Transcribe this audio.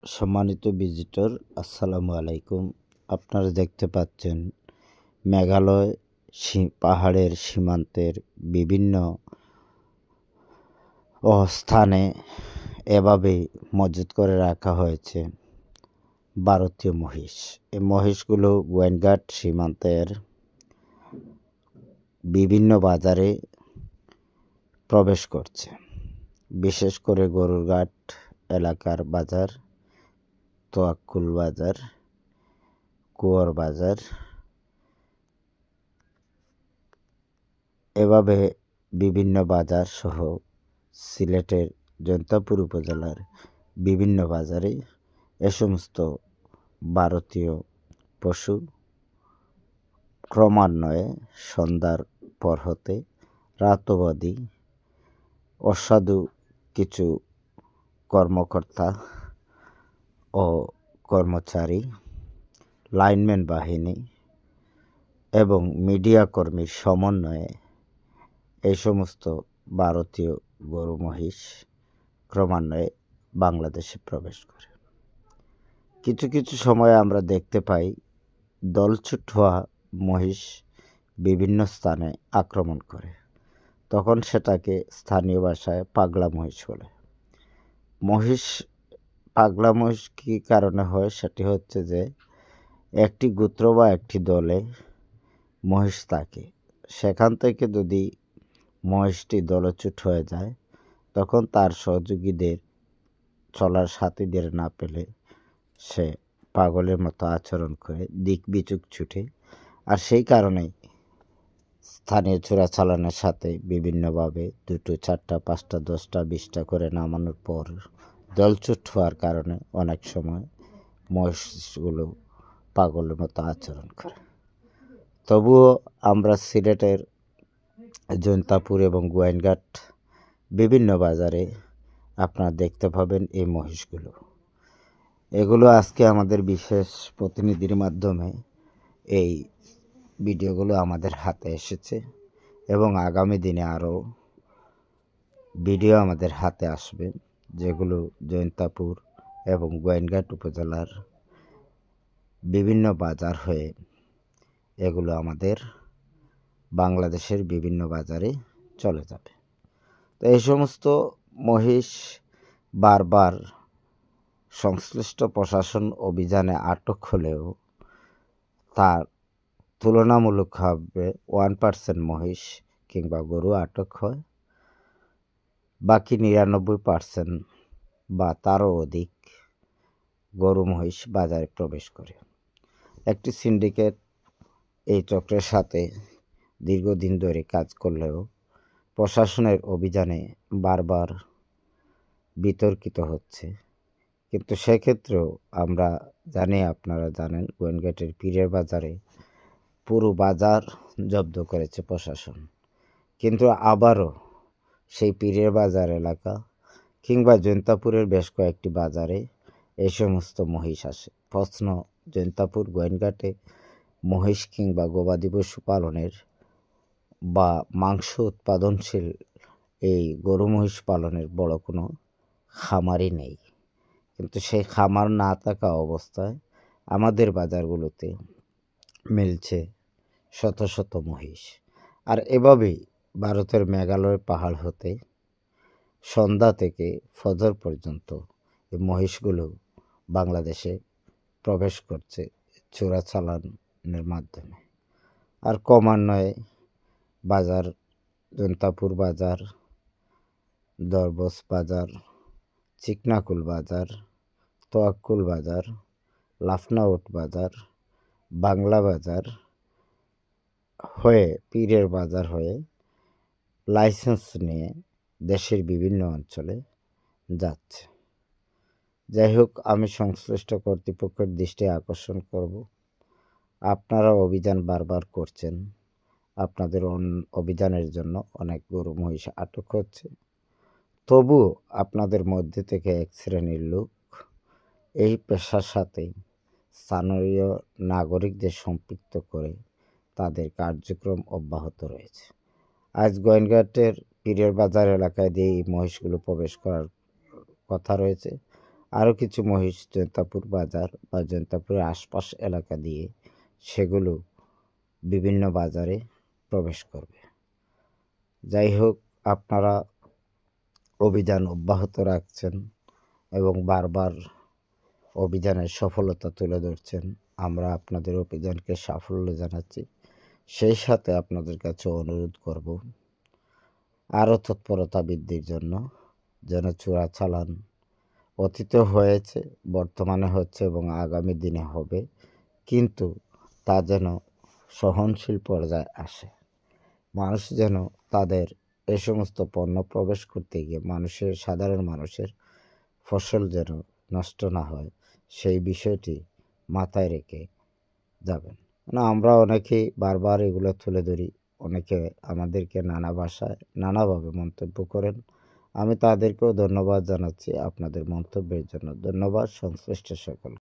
সম্মানিত ভিজিটর, আসসালামু আলাইকুম। আপনারা দেখতে পাচ্ছেন মেঘালয় পাহাড়ের সীমান্তের বিভিন্ন স্থানে এভাবে মজুত করে রাখা হয়েছে ভারতীয় মহিষ। এই মহিষগুলো গোয়েনঘাট সীমান্তের বিভিন্ন বাজারে প্রবেশ করছে, বিশেষ করে গরুরঘাট এলাকার বাজার, তোয়াক্কুল বাজার, কুয়ার বাজার, এভাবে বিভিন্ন বাজার সহ সিলেটের জৈন্তাপুর উপজেলার বিভিন্ন বাজারে এ সমস্ত ভারতীয় পশু ক্রমান্বয়ে সন্ধ্যার পর হতে রাত অবধি অসাধু কিছু কর্মকর্তা ও কর্মচারী, লাইনম্যান বাহিনী এবং মিডিয়া কর্মীর সমন্বয়ে এই সমস্ত ভারতীয় গরু মহিষ ক্রমান্বয়ে বাংলাদেশে প্রবেশ করে। কিছু কিছু সময়ে আমরা দেখতে পাই দলছুট হওয়া মহিষ বিভিন্ন স্থানে আক্রমণ করে, তখন সেটাকে স্থানীয় ভাষায় পাগলা মহিষ বলে। পাগলা মহিষ কী কারণে হয়, সেটি হচ্ছে যে একটি গোত্র বা একটি দলে মহিষ থাকে, সেখান থেকে যদি মহিষটি দলচ্যুত হয়ে যায় তখন তার সহযোগীদের, চলার সাথীদের না পেলে সে পাগলের মতো আচরণ করে দিক বিচুক ছুটে। আর সেই কারণেই স্থানীয় চোরাচালানের সাথে বিভিন্নভাবে 2টো 4টা 5টা 10টা 20টা করে নামানোর পর দলছুট হওয়ার কারণে অনেক সময় মহিষগুলো পাগলের মতো আচরণ করে। তবুও আমরা সিলেটের জৈন্তাপুর এবং গোয়েনঘাট বিভিন্ন বাজারে আপনারা দেখতে পাবেন এই মহিষগুলো। এগুলো আজকে আমাদের বিশেষ প্রতিনিধির মাধ্যমে এই ভিডিওগুলো আমাদের হাতে এসেছে এবং আগামী দিনে আরও ভিডিও আমাদের হাতে আসবে, যেগুলো জৈন্তাপুর এবং গোয়েনঘাট উপজেলার বিভিন্ন বাজার হয়ে এগুলো আমাদের বাংলাদেশের বিভিন্ন বাজারে চলে যাবে। তো এই সমস্ত মহিষ বারবার সংশ্লিষ্ট প্রশাসন অভিযানে আটক হলেও তার তুলনামূলকভাবে 1% মহিষ কিংবা গরু আটক হয়, বাকি 99% বা তারও অধিক গরু মহিষ বাজারে প্রবেশ করে। একটি সিন্ডিকেট এই চক্রের সাথে দীর্ঘদিন ধরে কাজ করলেও প্রশাসনের অভিযানে বারবার বিতর্কিত হচ্ছে। কিন্তু সেক্ষেত্রেও আমরা জানি, আপনারা জানেন, গোয়েনঘাটের পীরের বাজারে পুরো বাজার জব্দ করেছে প্রশাসন, কিন্তু আবারও সেই পীরের বাজার এলাকা কিংবা জৈন্তাপুরের বেশ কয়েকটি বাজারে এই সমস্ত মহিষ আসে। প্রশ্ন, জৈন্তাপুর গোয়েনঘাটে মহিষ কিংবা গবাদি পশু পালনের বা মাংস উৎপাদনশীল এই গরু মহিষ পালনের বড় কোনো খামারই নেই, কিন্তু সেই খামার না থাকা অবস্থায় আমাদের বাজারগুলোতে মিলছে শত শত মহিষ। আর এভাবেই ভারতের মেঘালয় পাহাড় হতে সন্ধ্যা থেকে ফজর পর্যন্ত এই মহিষগুলো বাংলাদেশে প্রবেশ করছে চোরাচালানের মাধ্যমে। আর ক্রমান্বয়ে বাজার, জৈন্তাপুর বাজার, দরবস বাজার, চিকনাকুল বাজার, তোয়াক্কুল বাজার, লাফনাউট বাজার, বাংলা বাজার হয়ে পীরের বাজার হয়ে লাইসেন্স নিয়ে দেশের বিভিন্ন অঞ্চলে যাচ্ছে। যাই হোক, আমি সংশ্লিষ্ট কর্তৃপক্ষের দৃষ্টি আকর্ষণ করব, আপনারা অভিযান বারবার করছেন, আপনাদের অভিযানের জন্য অনেক গরু মহিষ আটক হচ্ছে, তবুও আপনাদের মধ্যে থেকে এক শ্রেণীর লোক এই পেশার সাথে স্থানীয় নাগরিকদের সম্পৃক্ত করে তাদের কার্যক্রম অব্যাহত রয়েছে। আজ গোয়েনঘাটের পীরের বাজার এলাকায় দিয়ে এই মহিষগুলো প্রবেশ করার কথা রয়েছে, আরও কিছু মহিষ জৈন্তাপুর বাজার বা জৈন্তাপুরের আশপাশ এলাকা দিয়ে সেগুলো বিভিন্ন বাজারে প্রবেশ করবে। যাই হোক, আপনারা অভিযান অব্যাহত রাখছেন এবং বারবার অভিযানের সফলতা তুলে ধরছেন। আমরা আপনাদের অভিযানকে সাফল্য জানাচ্ছি। সেই সাথে আপনাদের কাছে অনুরোধ করব আরও তৎপরতা বৃদ্ধির জন্য, যেন চোরাচালান অতীতে হয়েছে, বর্তমানে হচ্ছে এবং আগামী দিনে হবে, কিন্তু তা যেন সহনশীল পর্যায়ে আসে। মানুষ যেন তাদের এ সমস্ত পণ্য প্রবেশ করতে গিয়ে সাধারণ মানুষের ফসল যেন নষ্ট না হয়, সেই বিষয়টি মাথায় রেখে যাবেন। আমরা অনেকেই বারবার এগুলো তুলে ধরি, অনেকে আমাদেরকে নানা ভাষায় নানাভাবে মন্তব্য করেন। আমি তাদেরকেও ধন্যবাদ জানাচ্ছি আপনাদের মন্তব্যের জন্য। ধন্যবাদ সংশ্লিষ্ট সকল।